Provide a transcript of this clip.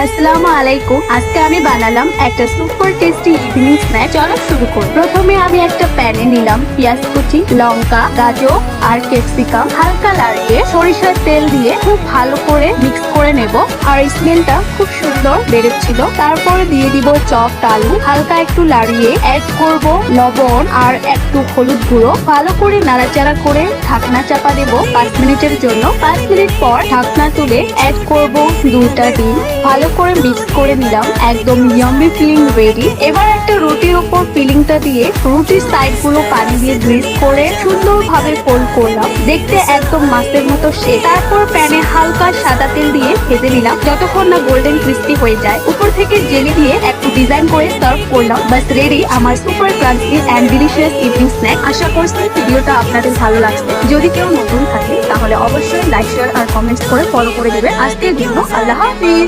আসসালামু আলাইকুম। আজকে আমি বানালাম একটা সুপার টেস্টি ইভিনিং স্ন্যাক। চলো শুরু করি। প্রথমে আমি একটা প্যানে নিলাম পেঁয়াজ কুচি, লঙ্কা, গাজর আর ক্যাপসিকাম। হালকা নাড়িয়ে সরিষার তেল দিয়ে খুব ভালো করে মিক্স করে নেব। আর স্মেলটা খুব সুন্দর বেরোচ্ছিল। তারপরে দিয়ে দিব চপড আলু। হালকা একটু নাড়িয়ে অ্যাড করব লবণ আর একটু হলুদ গুঁড়ো। ভালো করে নাড়াচাড়া করে ঢাকনা চাপা দেব 5 মিনিটের জন্য। 5 মিনিট পর ঢাকনা তুলে অ্যাড করব 2টা ডিম। ভালো করে মিক্স করে নিলাম। একদম ইয়াম্মি ফিলিং রেডি। এবার একটা রুটির উপর ফিলিংটা দিয়ে রুটির সাইড গুলো পানি দিয়ে গ্রিস করে সুন্দরভাবে ফোল্ড করলাম। দেখতে একদম মাছের মতো শেপ। তারপর প্যানে হালকা সাদা তেল দিয়ে ভেজে নিলাম যতক্ষণ না গোল্ডেন ক্রিস্পি হয়ে যায়। উপর থেকে জেলি দিয়ে একটু ডিজাইন করে সার্ভ করলাম। বাস রেডি আমার super crunchy and delicious evening snack. আশা করছি ভিডিওটা আপনাদের ভালো লাগছে। যদি কেউ নতুন থাকে তাহলে অবশ্যই লাইক, শেয়ার আর কমেন্টস করে ফলো করে দেবে। আজকের জন্য আল্লাহ হাফিজ।